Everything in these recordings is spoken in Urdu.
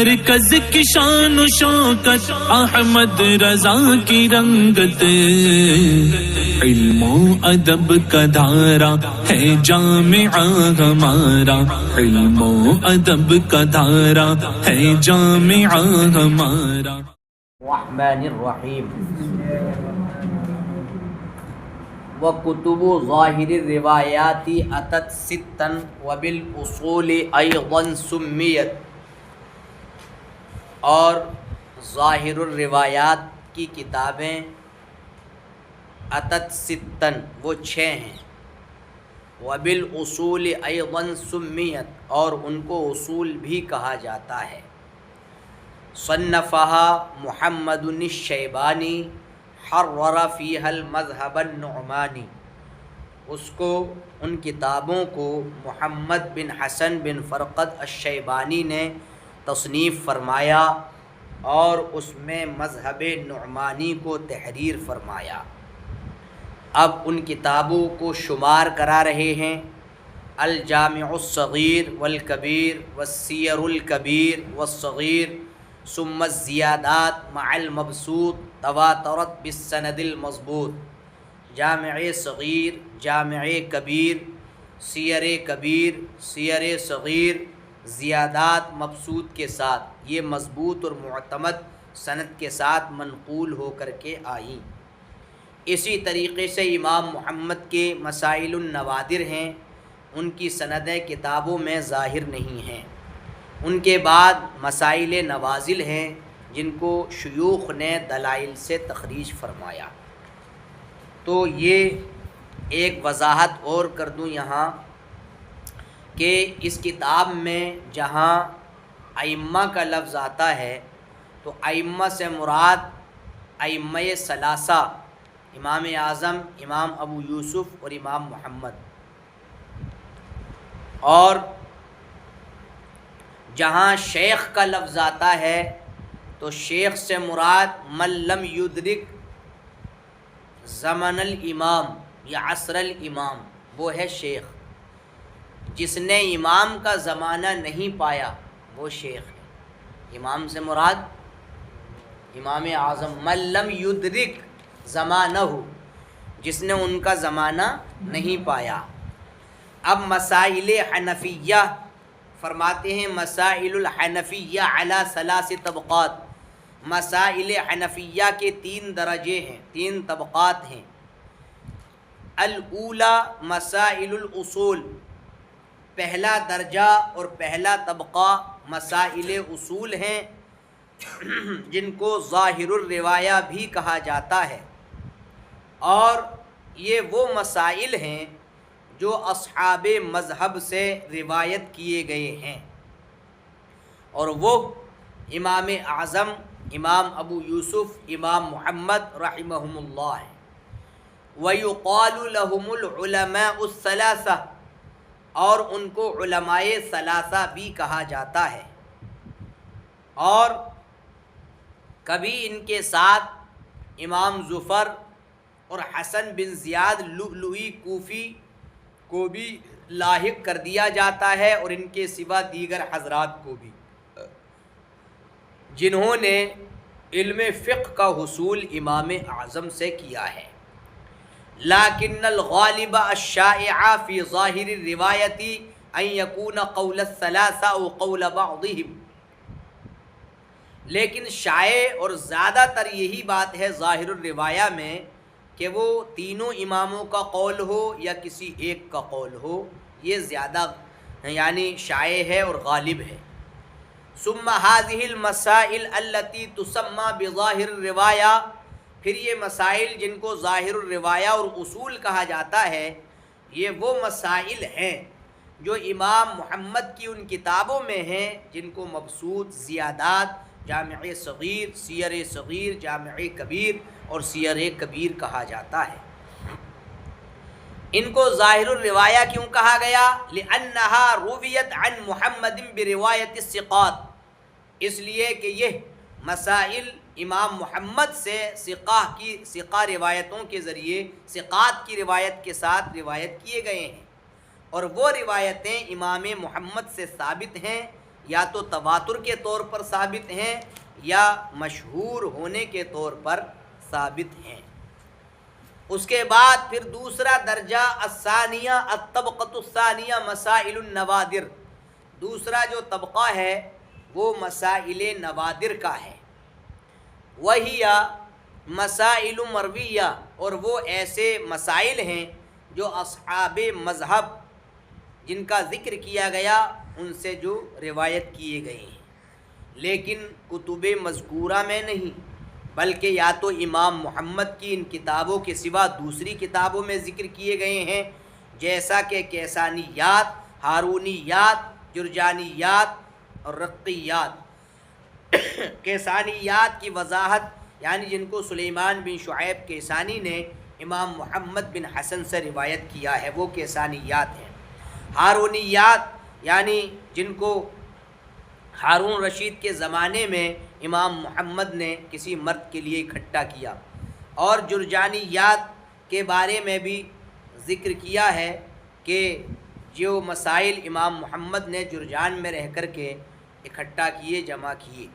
مرکز کی شان و شوکت احمد رضا کی رنگت، علم و ادب کا دھارا ہے جامعہ ہمارا، علم و ادب کا دھارا ہے جامعہ ہمارا۔ الرحمن الرحیم۔ وکتب ظاہر الروایات اتت ستا وبالاصول ایضا سمیت، اور ظاہر الروایات کی کتابیں اتت ستا وہ 6 ہیں، وبالاصول ایضا سمیت اور ان کو اصول بھی کہا جاتا ہے۔ صنفہا محمد الشیبانی حرر فیہا المذہب النعمانی، اس کو ان کتابوں کو محمد بن حسن بن فرقد الشیبانی نے تصنیف فرمایا اور اس میں مذہب نعمانی کو تحریر فرمایا۔ اب ان کتابوں کو شمار کرا رہے ہیں: الجامع الصغیر والکبیر والسیر الکبیر والصغیر، ثم الزیادات مع المبسوط تواترت بالسند المضبوط، جامع صغیر، جامع کبیر، سیر کبیر، سیر صغیر، زیادات مبسوط کے ساتھ، یہ مضبوط اور معتمد سند کے ساتھ منقول ہو کر کے آئیں۔ اسی طریقے سے امام محمد کے مسائل النوادر ہیں، ان کی سندیں کتابوں میں ظاہر نہیں ہیں۔ ان کے بعد مسائل نوازل ہیں جن کو شیوخ نے دلائل سے تخریج فرمایا۔ تو یہ ایک وضاحت اور کر دوں یہاں کہ اس کتاب میں جہاں ائمہ کا لفظ آتا ہے تو ائمہ سے مراد ائمہ ثلاثہ، امام اعظم، امام ابو یوسف اور امام محمد، اور جہاں شیخ کا لفظ آتا ہے تو شیخ سے مراد من لم یدرک زمن الامام یا عصر الامام، وہ ہے شیخ، جس نے امام کا زمانہ نہیں پایا وہ شیخ ہے۔ امام سے مراد امام اعظم، من لم یدرک زمانہ، جس نے ان کا زمانہ نہیں پایا۔ اب مسائل حنفیہ فرماتے ہیں مسائل الحنفیہ علی 3 طبقات، مسائل حنفیہ کے 3 درجے ہیں، 3 طبقات ہیں۔ الاولی مسائل الاصول، پہلا درجہ اور پہلا طبقہ مسائل اصول ہیں جن کو ظاہر الروایہ بھی کہا جاتا ہے، اور یہ وہ مسائل ہیں جو اصحاب مذہب سے روایت کیے گئے ہیں، اور وہ امام اعظم، امام ابو یوسف، امام محمد رحمہم اللہ ہیں۔ وَيُقَالُ لَهُمُ الْعُلَمَاءُ الثَّلَاثَةُ، اور ان کو علماء ثلاثہ بھی کہا جاتا ہے، اور کبھی ان کے ساتھ امام ظفر اور حسن بن زیاد لؤلؤی کوفی کو بھی لاحق کر دیا جاتا ہے، اور ان کے سوا دیگر حضرات کو بھی، جنہوں نے علم فقہ کا حصول امام اعظم سے کیا ہے۔ لیکن الغالب الشائع فی ظاہر الروایت ان یکون قول الثلاثہ او قول بعضهم، لیکن شائع اور زیادہ تر یہی بات ہے ظاہر الروایہ میں کہ وہ تینوں اماموں کا قول ہو یا کسی ایک کا قول ہو، یہ زیادہ یعنی شائع ہے اور غالب ہے۔ ثم هذه المسائل التي تسمى بظاہر الروایہ، پھر یہ مسائل جن کو ظاہر الروایہ اور اصول کہا جاتا ہے، یہ وہ مسائل ہیں جو امام محمد کی ان کتابوں میں ہیں جن کو مبسوط، زیادات، جامع صغیر، سیر صغیر، جامع کبیر اور سیر کبیر کہا جاتا ہے۔ ان کو ظاہر الروایہ کیوں کہا گیا؟ لأنها رویت عن محمد بروایت الثقات، اس لیے کہ یہ مسائل امام محمد سے ثقہ روایتوں کے ذریعے، ثقات کی روایت کے ساتھ روایت کیے گئے ہیں، اور وہ روایتیں امام محمد سے ثابت ہیں یا تو تواتر کے طور پر ثابت ہیں یا مشہور ہونے کے طور پر ثابت ہیں۔ اس کے بعد پھر دوسرا درجہ الثانیہ الطبقۃ الثانیہ مسائل النوادر، دوسرا جو طبقہ ہے وہ مسائل نوادر کا ہے۔ وہی مسائل مرویہ، اور وہ ایسے مسائل ہیں جو اصحاب مذہب جن کا ذکر کیا گیا ان سے جو روایت کیے گئے ہیں، لیکن کتب مذکورہ میں نہیں، بلکہ یا تو امام محمد کی ان کتابوں کے سوا دوسری کتابوں میں ذکر کیے گئے ہیں، جیسا کہ کیسانیات، ہارونیات، جرجانیات اور رقیات۔ کیسانیات کی وضاحت یعنی جن کو سلیمان بن شعیب کیسانی نے امام محمد بن حسن سے روایت کیا ہے وہ کیسانیات ہیں۔ ہارونیات یعنی جن کو ہارون رشید کے زمانے میں امام محمد نے کسی مرد کے لیے اکٹھا کیا، اور جرجانیات کے بارے میں بھی ذکر کیا ہے کہ جو مسائل امام محمد نے جرجان میں رہ کر کے اکٹھا کیے، جمع کیے،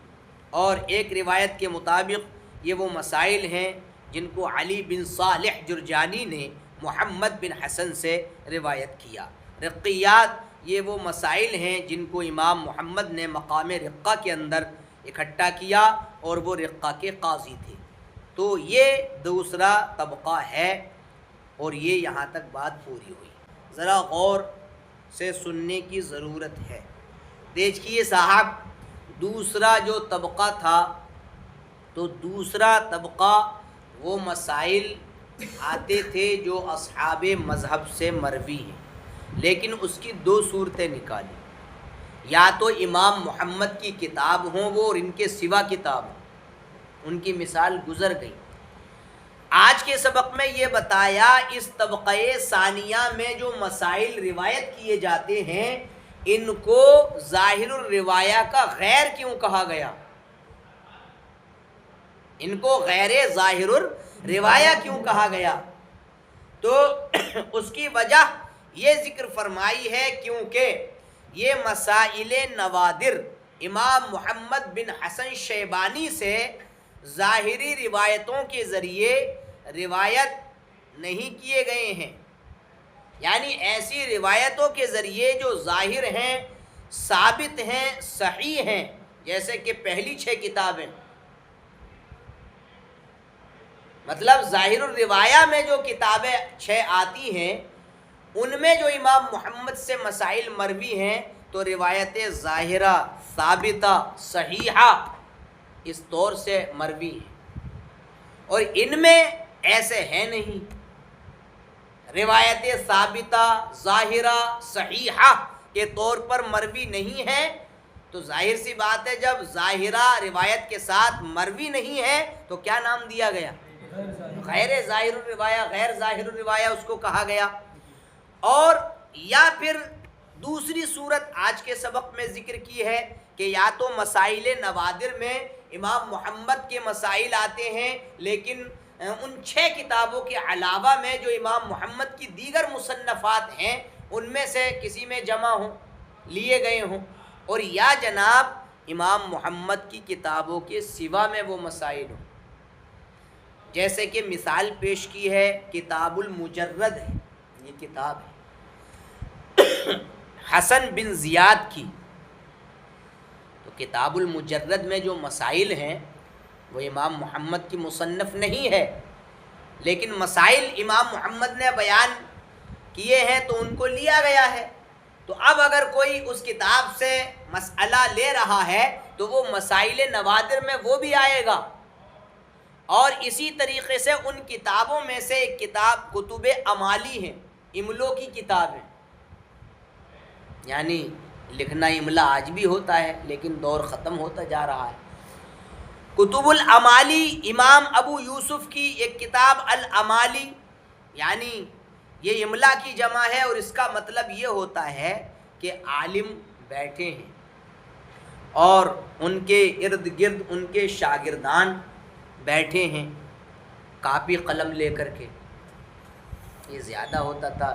اور ایک روایت کے مطابق یہ وہ مسائل ہیں جن کو علی بن صالح جرجانی نے محمد بن حسن سے روایت کیا۔ رقیات یہ وہ مسائل ہیں جن کو امام محمد نے مقام رقہ کے اندر اکٹھا کیا، اور وہ رقہ کے قاضی تھے۔ تو یہ دوسرا طبقہ ہے، اور یہ یہاں تک بات پوری ہوئی۔ ذرا غور سے سننے کی ضرورت ہے۔ دیکھیے صاحب، دوسرا جو طبقہ تھا تو دوسرا طبقہ وہ مسائل آتے تھے جو اصحاب مذہب سے مروی ہیں، لیکن اس کی دو صورتیں نکالی، یا تو امام محمد کی کتاب ہوں وہ اور ان کے سوا کتاب ہوں، ان کی مثال گزر گئی۔ آج کے سبق میں یہ بتایا اس طبقہ ثانیہ میں جو مسائل روایت کیے جاتے ہیں ان کو ظاہر الروایہ کا غیر کیوں کہا گیا، ان کو غیر ظاہر الروایہ کیوں کہا گیا؟ تو اس کی وجہ یہ ذکر فرمائی ہے کیونکہ یہ مسائل نوادر امام محمد بن حسن شیبانی سے ظاہری روایتوں کے ذریعے روایت نہیں کیے گئے ہیں، یعنی ایسی روایتوں کے ذریعے جو ظاہر ہیں، ثابت ہیں، صحیح ہیں، جیسے کہ پہلی 6 کتابیں، مطلب ظاہر الروایہ میں جو کتابیں 6 آتی ہیں ان میں جو امام محمد سے مسائل مروی ہیں تو روایت ظاہرہ، ثابتہ، صحیحہ اس طور سے مروی ہیں، اور ان میں ایسے ہیں نہیں، روایت ثابتہ، ظاہرہ، صحیحہ کے طور پر مروی نہیں ہے، تو ظاہر سی بات ہے جب ظاہرہ روایت کے ساتھ مروی نہیں ہے تو کیا نام دیا گیا؟ غیر ظاہر الروایہ، غیر ظاہر الروایہ اس کو کہا گیا۔ اور یا پھر دوسری صورت آج کے سبق میں ذکر کی ہے کہ یا تو مسائل نوادر میں امام محمد کے مسائل آتے ہیں لیکن ان 6 کتابوں کے علاوہ میں جو امام محمد کی دیگر مصنفات ہیں ان میں سے کسی میں جمع ہوں، لیے گئے ہوں، اور یا جناب امام محمد کی کتابوں کے سوا میں وہ مسائل ہوں، جیسے کہ مثال پیش کی ہے کتاب المجرد ہے، یہ کتاب ہے حسن بن زیاد کی، تو کتاب المجرد میں جو مسائل ہیں وہ امام محمد کی مصنف نہیں ہے، لیکن مسائل امام محمد نے بیان کیے ہیں تو ان کو لیا گیا ہے۔ تو اب اگر کوئی اس کتاب سے مسئلہ لے رہا ہے تو وہ مسائل نوادر میں وہ بھی آئے گا، اور اسی طریقے سے ان کتابوں میں سے ایک کتاب کتب امالی ہیں، املوں کی کتاب ہے، یعنی لکھنا املا آج بھی ہوتا ہے لیکن دور ختم ہوتا جا رہا ہے۔ کتب الامالی امام ابو یوسف کی ایک کتاب الامالی، یعنی یہ املا کی جمع ہے اور اس کا مطلب یہ ہوتا ہے کہ عالم بیٹھے ہیں اور ان کے ارد گرد ان کے شاگردان بیٹھے ہیں کاپی قلم لے کر کے۔ یہ زیادہ ہوتا تھا،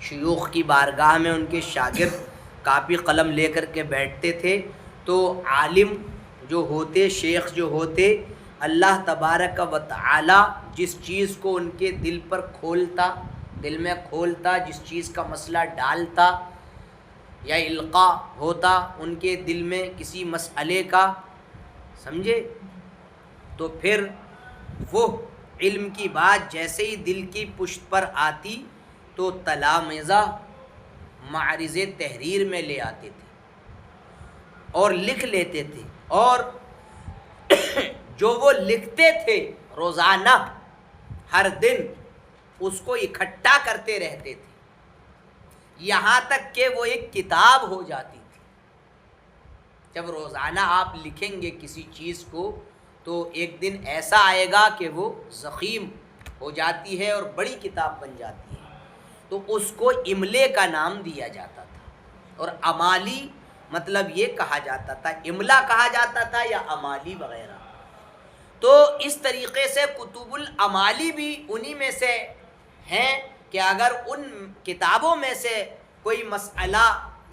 شیوخ کی بارگاہ میں ان کے شاگرد کاپی قلم لے کر کے بیٹھتے تھے تو عالم جو ہوتے، شیخ جو ہوتے، اللہ تبارک و تعالی جس چیز کو ان کے دل پر کھولتا، دل میں کھولتا، جس چیز کا مسئلہ ڈالتا یا القاء ہوتا ان کے دل میں کسی مسئلے کا، سمجھے، تو پھر وہ علم کی بات جیسے ہی دل کی پشت پر آتی تو تلامذہ معرض تحریر میں لے آتے تھے اور لکھ لیتے تھے، اور جو وہ لکھتے تھے روزانہ ہر دن اس کو اکٹھا کرتے رہتے تھے، یہاں تک کہ وہ ایک کتاب ہو جاتی تھی۔ جب روزانہ آپ لکھیں گے کسی چیز کو تو ایک دن ایسا آئے گا کہ وہ ضخیم ہو جاتی ہے اور بڑی کتاب بن جاتی ہے، تو اس کو املے کا نام دیا جاتا تھا، اور امالی مطلب یہ کہا جاتا تھا، املا کہا جاتا تھا یا امالی وغیرہ۔ تو اس طریقے سے کتب الامالی بھی انہی میں سے ہیں کہ اگر ان کتابوں میں سے کوئی مسئلہ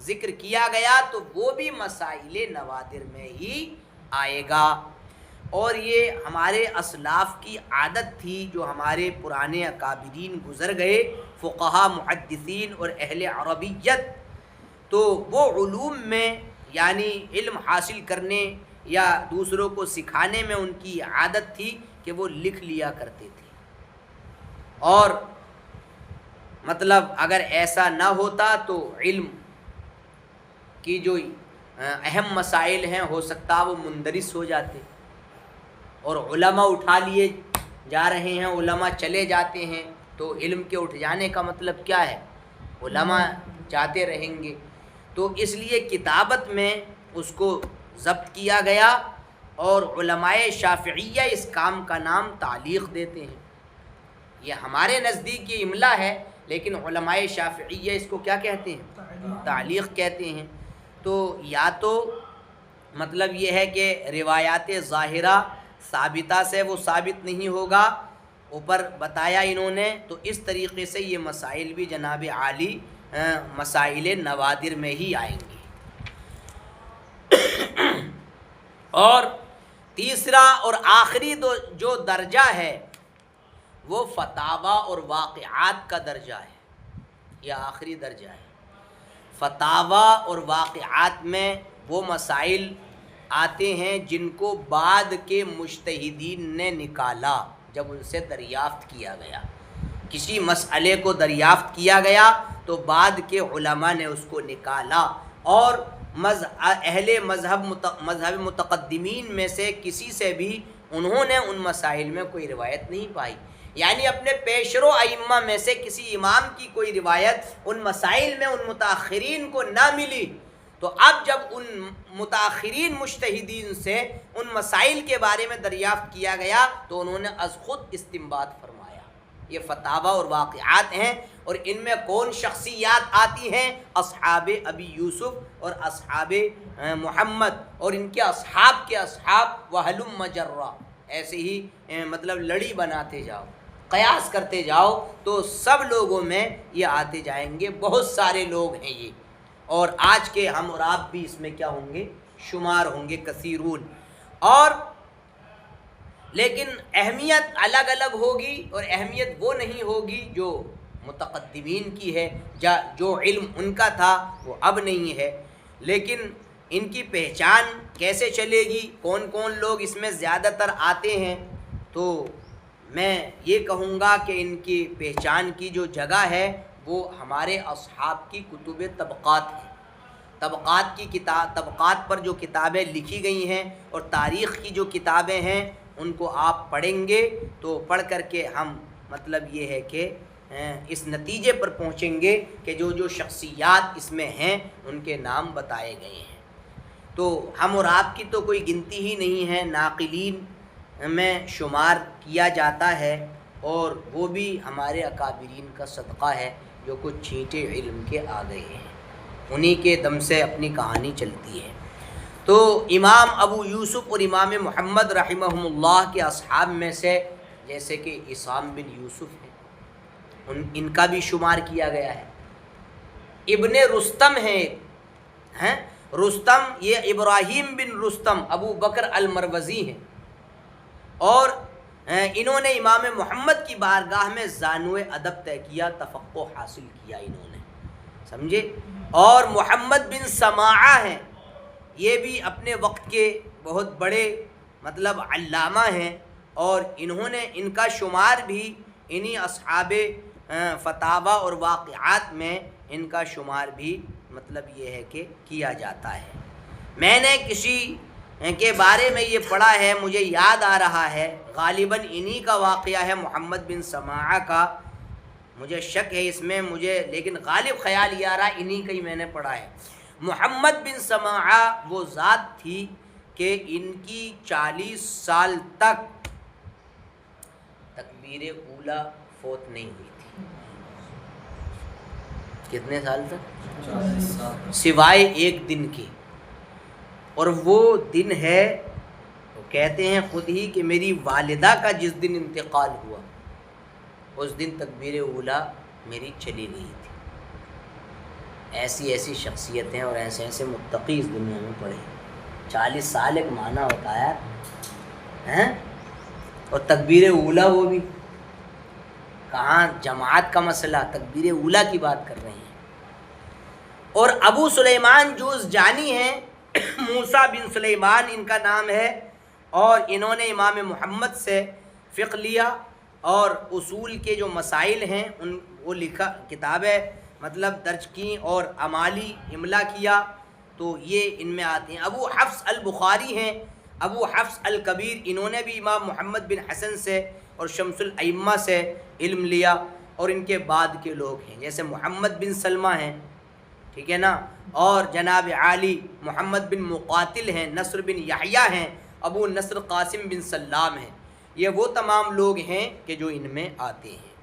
ذکر کیا گیا تو وہ بھی مسائل نوادر میں ہی آئے گا۔ اور یہ ہمارے اسلاف کی عادت تھی، جو ہمارے پرانے اکابرین گزر گئے، فقہا، محدثین اور اہل عربیت، تو وہ علوم میں یعنی علم حاصل کرنے یا دوسروں کو سکھانے میں ان کی عادت تھی کہ وہ لکھ لیا کرتے تھے، اور مطلب اگر ایسا نہ ہوتا تو علم کی جو اہم مسائل ہیں ہو سکتا وہ مندرس ہو جاتے، اور علماء اٹھا لیے جا رہے ہیں، علماء چلے جاتے ہیں، تو علم کے اٹھ جانے کا مطلب کیا ہے؟ علماء جاتے رہیں گے۔ تو اس لیے کتابت میں اس کو ضبط کیا گیا، اور علماء شافعیہ اس کام کا نام تعلیق دیتے ہیں۔ یہ ہمارے نزدیک یہ املا ہے، لیکن علماء شافعیہ اس کو کیا کہتے ہیں؟ تعلیق کہتے ہیں۔ تو یا تو مطلب یہ ہے کہ روایات ظاہرہ ثابتہ سے وہ ثابت نہیں ہوگا، اوپر بتایا انہوں نے، تو اس طریقے سے یہ مسائل بھی جناب عالی مسائل نوادر میں ہی آئیں گے۔ اور تیسرا اور آخری جو درجہ ہے وہ فتاوی اور واقعات کا درجہ ہے، یہ آخری درجہ ہے۔ فتاوی اور واقعات میں وہ مسائل آتے ہیں جن کو بعد کے مجتہدین نے نکالا، جب ان سے دریافت کیا گیا، کسی مسئلے کو دریافت کیا گیا تو بعد کے علماء نے اس کو نکالا، اور اہل مذہب متقدمین میں سے کسی سے بھی انہوں نے ان مسائل میں کوئی روایت نہیں پائی، یعنی اپنے پیشرو ائمہ میں سے کسی امام کی کوئی روایت ان مسائل میں ان متاخرین کو نہ ملی، تو اب جب ان متاخرین مجتہدین سے ان مسائل کے بارے میں دریافت کیا گیا تو انہوں نے از خود استنباط فرمایا۔ یہ فتاوی اور واقعات ہیں، اور ان میں کون شخصیات آتی ہیں؟ اصحاب ابی یوسف اور اصحاب محمد اور ان کے اصحاب کے اصحاب، وہلم مجرہ، ایسے ہی مطلب لڑی بناتے جاؤ، قیاس کرتے جاؤ، تو سب لوگوں میں یہ آتے جائیں گے، بہت سارے لوگ ہیں یہ، اور آج کے ہم اور آپ بھی اس میں کیا ہوں گے؟ شمار ہوں گے، کثیرون۔ اور لیکن اہمیت الگ الگ ہوگی، اور اہمیت وہ نہیں ہوگی جو متقدمین کی ہے، جو علم ان کا تھا وہ اب نہیں ہے، لیکن ان کی پہچان کیسے چلے گی، کون کون لوگ اس میں زیادہ تر آتے ہیں، تو میں یہ کہوں گا کہ ان کی پہچان کی جو جگہ ہے وہ ہمارے اصحاب کی کتب طبقات ہیں۔ طبقات پر جو کتابیں لکھی گئی ہیں اور تاریخ کی جو کتابیں ہیں ان کو آپ پڑھیں گے تو پڑھ کر کے ہم مطلب یہ ہے کہ اس نتیجے پر پہنچیں گے کہ جو جو شخصیات اس میں ہیں ان کے نام بتائے گئے ہیں، تو ہم اور آپ کی تو کوئی گنتی ہی نہیں ہے، ناقلین میں شمار کیا جاتا ہے، اور وہ بھی ہمارے اکابرین کا صدقہ ہے جو کچھ چھینٹے علم کے آ گئے ہیں، انہی کے دم سے اپنی کہانی چلتی ہے۔ تو امام ابو یوسف اور امام محمد رحمہم اللہ کے اصحاب میں سے جیسے کہ عصام بن یوسف ہے، ان کا بھی شمار کیا گیا ہے۔ ابن رستم ہے، ہیں رستم یہ ابراہیم بن رستم ابو بکر المروزی ہیں، اور انہوں نے امام محمد کی بارگاہ میں زانو ادب طے کیا، تفقہ حاصل کیا انہوں نے، سمجھے۔ اور محمد بن سماعہ ہیں، یہ بھی اپنے وقت کے بہت بڑے مطلب علامہ ہیں، اور انہوں نے ان کا شمار بھی انہی اصحاب فتاوی اور واقعات میں ان کا شمار بھی مطلب یہ ہے کہ کیا جاتا ہے۔ میں نے کسی کے بارے میں یہ پڑھا ہے، مجھے یاد آ رہا ہے، غالباً انہی کا واقعہ ہے محمد بن سماعہ کا، مجھے شک ہے اس میں، مجھے لیکن غالب خیال یہ آ رہا ہے انہی کا ہی میں نے پڑھا ہے۔ محمد بن سماعہ وہ ذات تھی کہ ان کی 40 سال تک تکبیر اولیٰ فوت نہیں ہوئی تھی۔ کتنے سال تک؟ سوائے ایک دن کے، اور وہ دن ہے، وہ کہتے ہیں خود ہی کہ میری والدہ کا جس دن انتقال ہوا اس دن تکبیر اولیٰ میری چلی گئی تھی۔ ایسی ایسی شخصیتیں اور ایسے ایسے متقی اس دنیا میں پڑے۔ 40 سال ایک معنی ہوتا ہے، اور تکبیر اولیٰ وہ بھی کہاں جماعت کا مسئلہ، تکبیر اولیٰ کی بات کر رہے ہیں۔ اور ابو سلیمان جوزجانی ہیں، موسیٰ بن سلیمان ان کا نام ہے، اور انہوں نے امام محمد سے فقہ لیا، اور اصول کے جو مسائل ہیں ان وہ لکھا کتابیں مطلب درج کی، اور عمالی املا کیا، تو یہ ان میں آتے ہیں۔ ابو حفص البخاری ہیں، ابو حفص الکبیر، انہوں نے بھی امام محمد بن حسن سے اور شمس الائمہ سے علم لیا، اور ان کے بعد کے لوگ ہیں جیسے محمد بن سلمہ ہیں، ٹھیک ہے نا، اور جناب عالی محمد بن مقاتل ہیں، نصر بن یحییٰ ہیں، ابو نصر قاسم بن سلام ہیں، یہ وہ تمام لوگ ہیں کہ جو ان میں آتے ہیں۔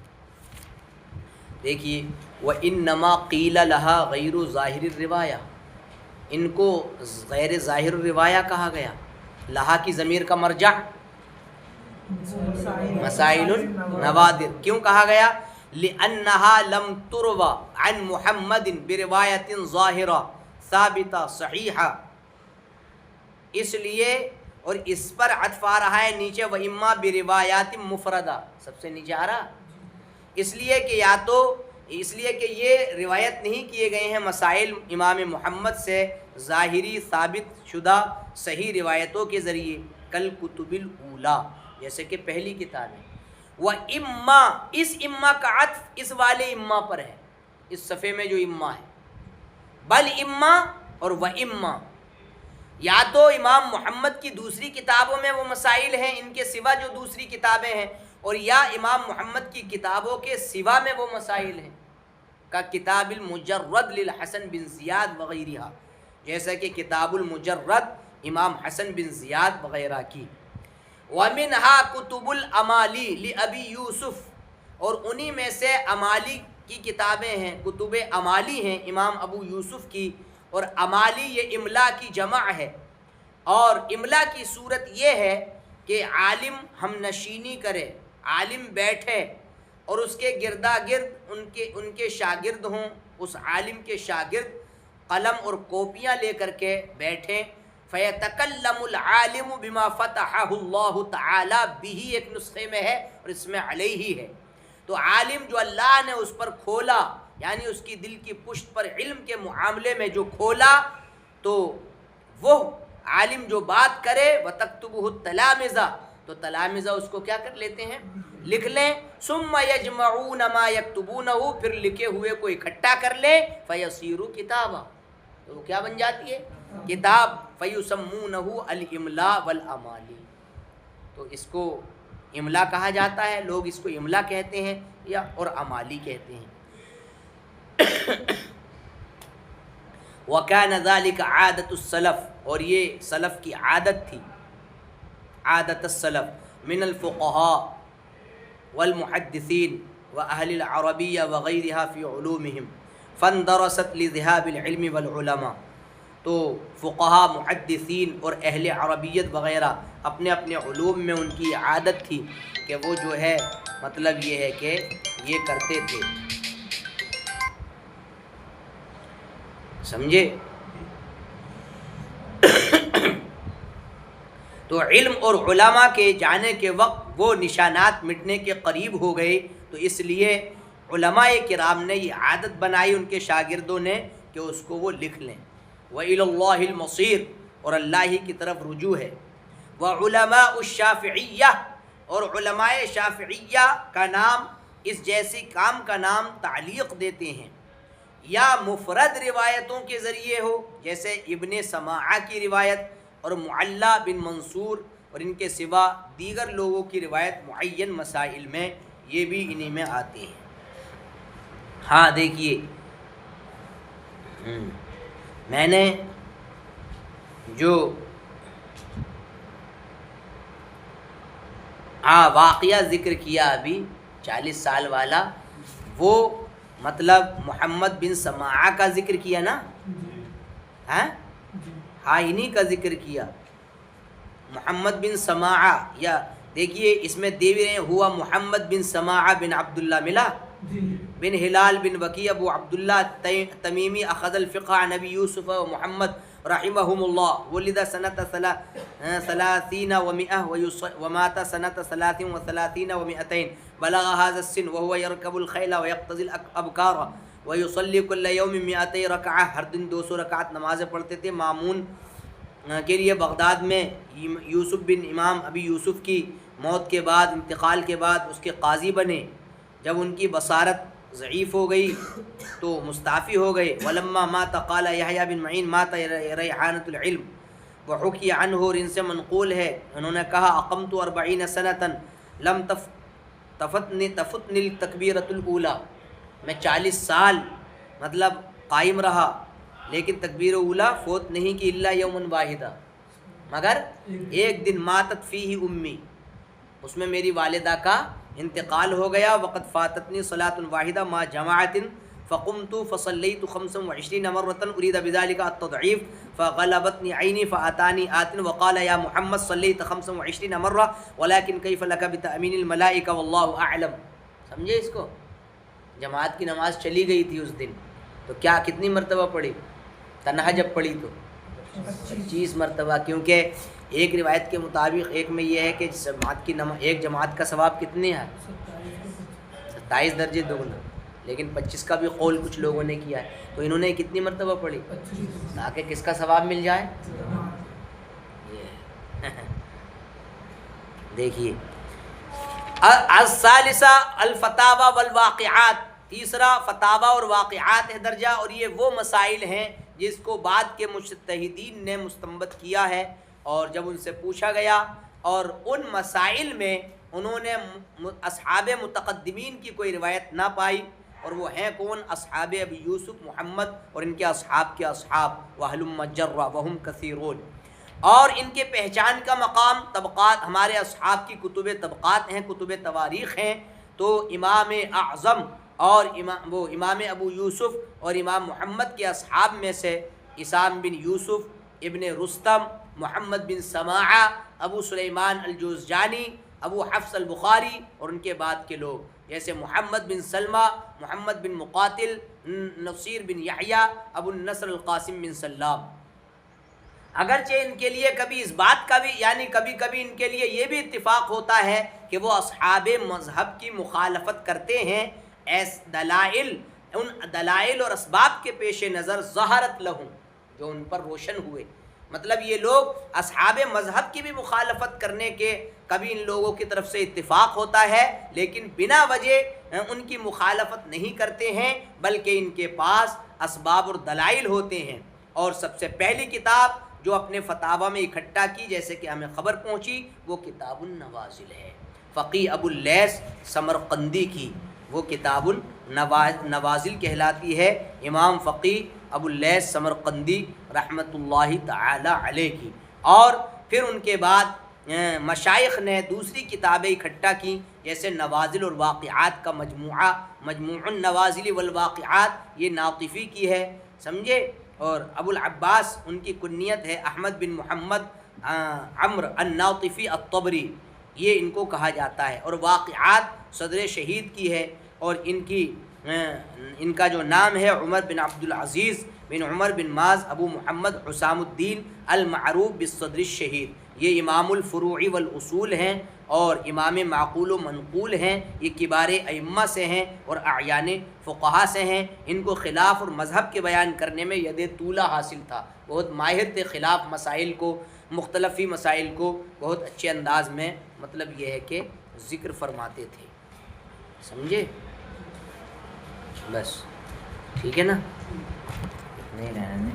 دیکھیے وَإِنَّمَا قِيلَ لَهَا غَيْرُ ظَاهِرِ الرِّوَایَةِ، ان کو غیر ظاہر الروایہ کہا گیا۔ لہا کی ضمیر کا مرجع مسائل النوادر، کیوں کہا گیا؟ لِأَنَّهَا لَمْ تُرْوَ عَنْ مُحَمَّدٍ بِرِوَایَةٍ ظَاهِرَةٍ ثَابِتَةٍ صَحِیحَةٍ، اس لیے، اور اس پر عطف آ رہا ہے نیچے وَإِمَّا بِرِوَایَاتٍ مُفْرَدَةٍ، سب سے نیچے آ رہا، اس لیے کہ یا تو اس لیے کہ یہ روایت نہیں کیے گئے ہیں مسائل امام محمد سے ظاہری ثابت شدہ صحیح روایتوں کے ذریعے، کل کتب الاولیٰ، جیسے کہ پہلی کتاب ہے۔ وَإِمَّا، اس اما کا عطف اس والے اما پر ہے، اس صفحے میں جو اما ہے، بل اما اور وَإِمَّا، یا تو امام محمد کی دوسری کتابوں میں وہ مسائل ہیں، ان کے سوا جو دوسری کتابیں ہیں، اور یا امام محمد کی کتابوں کے سوا میں وہ مسائل ہیں، کا کتاب المجرد للحسن بن زیاد وغیرہ، جیسا کہ کتاب المجرد امام حسن بن زیاد وغیرہ کی۔ وَمِنْهَا کتب الامالی لأبی یوسف، اور انہی میں سے امالی کی کتابیں ہیں، کتب امالی ہیں امام ابو یوسف کی، اور امالی یہ املا کی جمع ہے، اور املا کی صورت یہ ہے کہ عالم ہم نشینی کرے، عالم بیٹھے اور اس کے گردا گرد ان کے شاگرد ہوں، اس عالم کے شاگرد قلم اور کاپیاں لے کر کے بیٹھیں، فَيَتَكَلَّمُ الْعَالِمُ بِمَا فَتَحَهُ اللَّهُ تَعَالَى بِهِ، ایک نسخے میں ہے اور اس میں علیہ ہے، تو عالم جو اللہ نے اس پر کھولا، یعنی اس کی دل کی پشت پر علم کے معاملے میں جو کھولا، تو وہ عالم جو بات کرے وَتَكْتُبُهُ التَّلَامِذَةُ، تو تلامذہ اس کو کیا کر لیتے ہیں، لکھ لیں، ثُمَّ يَجْمَعُونَ مَا يَكْتُبُونَهُ، پھر لکھے ہوئے کو اکٹھا کر لیں، فَيَصِيرُ كِتَابًا، تو وہ کیا بن جاتی ہے، کتاب، فَيُسَمُّونَهُ الْإِمْلَاء وَالْأَمَالِ، تو اس کو املا کہا جاتا ہے، لوگ اس کو املا کہتے ہیں یا اور امالی کہتے ہیں۔ وَكَانَ ذَلِكَ عَادَةُ السَّلَفِ، اور یہ سلف کی عادت تھی، عادت السلف من الفقهاء والمحدثین وأهل العربیہ وغیرها فی علومهم فاندرست لذهاب العلم والعلماء، تو فقہا، محدثین اور اہل عربیت وغیرہ اپنے اپنے علوم میں ان کی عادت تھی کہ وہ جو ہے مطلب یہ ہے کہ یہ کرتے تھے، سمجھے۔ تو علم اور علماء کے جانے کے وقت وہ نشانات مٹنے کے قریب ہو گئے، تو اس لیے علماء کرام نے یہ عادت بنائی ان کے شاگردوں نے کہ اس کو وہ لکھ لیں۔ وَإِلَى اللَّهِ الْمَصِيرُ، اور اللہ ہی کی طرف رجوع ہے۔ وَعُلَمَاءُ الشَّافِعِيَّةِ، اور علماء شافعیہ کا نام اس جیسے کام کا نام تعلیق دیتے ہیں، یا مفرد روایتوں کے ذریعے ہو جیسے ابن سماعہ کی روایت اور معلّہ بن منصور، اور ان کے سوا دیگر لوگوں کی روایت معین مسائل میں، یہ بھی انہی میں آتے ہیں۔ ہاں دیکھیے، میں نے جو واقعہ ذکر کیا ابھی 40 سال والا، وہ مطلب محمد بن سماعہ کا ذکر کیا نا، ہاں انہی کا ذکر کیا، محمد بن سماعہ۔ یا دیکھیے اس میں دے بھی رہے ہوا محمد بن سماعہ بن عبداللہ ملا، بن ہلال بن وکی ابو عبداللہ تمیمی اخذ الفقہ عن نبی یوسف و محمد رحمہم اللہ، ولد سنۃ 30 و100 ومات سنۃ 30 و30 و200، بلغ هذا السن وهو يركب الخيل ويقتضي الابكار ويصلي كل يوم 200 رکعہ، ہر دن 200 رکعت نمازیں پڑھتے تھے مامون کے لیے۔ بغداد میں یوسف بن امام ابی یوسف کی موت کے بعد، انتقال کے بعد اس کے قاضی بنے۔ جب ان کی بصارت ضعیف ہو گئی تو مستعفی ہو گئے۔ ولما مات قال یحییٰ بن معین مات ریحانۃ العلم، وحکی عنہ، اور ان سے منقول ہے انہوں نے کہا اقمت 40 سنۃ لم تفتنی التکبیرۃ الاولی، میں 40 سال مطلب قائم رہا لیکن تکبیر اولا فوت نہیں کی، الا یوم واحدہ، مگر ایک دن، ماتت فیہ امی، اس میں میری والدہ کا انتقال ہو گیا۔ وقد فاتتنی صلاۃ واحدہ مع جماعت فقمت فصلیت 25 مرۃ ارید بذلک التضعیف فغلبتنی عینی فاتانی آت وقال یا محمد صلیت 25 مرہ ولکن کیف لک بتأمین الملائکہ واللہ اعلم۔ سمجھے اس کو؟ جماعت کی نماز چلی گئی تھی اس دن، تو کیا کتنی مرتبہ پڑھی؟ تنہا جب پڑھی تو 25 مرتبہ، کیونکہ ایک روایت کے مطابق ایک میں یہ ہے کہ ایک جماعت کا ثواب کتنے ہے؟ 27 درجے دگنا، لیکن 25 کا بھی قول کچھ لوگوں نے کیا ہے، تو انہوں نے کتنی مرتبہ پڑھی تاکہ کس کا ثواب مل جائے؟ دیکھیے الثالثہ الفتاوی والواقعات، تیسرا فتاوی اور واقعات ہے درجہ، اور یہ وہ مسائل ہیں جس کو بعد کے مجتہدین نے مستنبط کیا ہے، اور جب ان سے پوچھا گیا اور ان مسائل میں انہوں نے اصحاب متقدمین کی کوئی روایت نہ پائی، اور وہ ہیں کون؟ اصحاب ابی یوسف محمد اور ان کے اصحاب کے اصحاب، وَهَلُمَّ جَرَّ وَهُمْ كَثِيرُونَ، اور ان کے پہچان کا مقام طبقات، ہمارے اصحاب کی کتب طبقات ہیں، کتب تواریخ ہیں، تو امام اعظم اور امام ابو یوسف اور امام محمد کے اصحاب میں سے اسام بن یوسف ابن رستم، محمد بن سماعہ، ابو سلیمان الجوزجانی، ابو حفص البخاری، اور ان کے بعد کے لوگ جیسے محمد بن سلمہ، محمد بن مقاتل، نصیر بن یحییٰ، ابو النصر القاسم بن سلام۔ اگرچہ ان کے لیے کبھی اس بات کا بھی، یعنی کبھی کبھی ان کے لیے یہ بھی اتفاق ہوتا ہے کہ وہ اصحاب مذہب کی مخالفت کرتے ہیں، ان دلائل اور اسباب کے پیش نظر ظہرت لہم، جو ان پر روشن ہوئے۔ مطلب یہ لوگ اصحاب مذہب کی بھی مخالفت کرنے کے کبھی ان لوگوں کی طرف سے اتفاق ہوتا ہے، لیکن بنا وجہ ان کی مخالفت نہیں کرتے ہیں، بلکہ ان کے پاس اسباب اور دلائل ہوتے ہیں۔ اور سب سے پہلی کتاب جو اپنے فتاوی میں اکٹھا کی، جیسے کہ ہمیں خبر پہنچی، وہ کتاب النوازل ہے، فقی ابو اللیث سمرقندی کی، وہ کتاب النوازل کہلاتی ہے، امام فقی ابو اللیث سمرقندی رحمۃ اللہ تعالی علیہ کی۔ اور پھر ان کے بعد مشائخ نے دوسری کتابیں اکٹھا کی، جیسے نوازل اور واقعات کا مجموعہ، مجموع النوازل والواقعات، یہ ناطفی کی ہے، سمجھے؟ اور ابو العباس ان کی کنیت ہے، احمد بن محمد عمرو الناطفی الطبری، یہ ان کو کہا جاتا ہے۔ اور واقعات صدر شہید کی ہے، اور ان کا جو نام ہے عمر بن عبد العزیز بن عمر بن ماز ابو محمد حسام الدین المعروف بالصدر الشہید، یہ امام الفروع والاصول ہیں اور امام معقول و منقول ہیں، یہ کبار ائمہ سے ہیں اور اعیان فقہا سے ہیں۔ ان کو خلاف اور مذہب کے بیان کرنے میں ید طولہ حاصل تھا، بہت ماہر تھے خلاف مسائل کو، مختلفی مسائل کو بہت اچھے انداز میں مطلب یہ ہے کہ ذکر فرماتے تھے، سمجھے؟ بس ٹھیک ہے نا، نہیں رہنے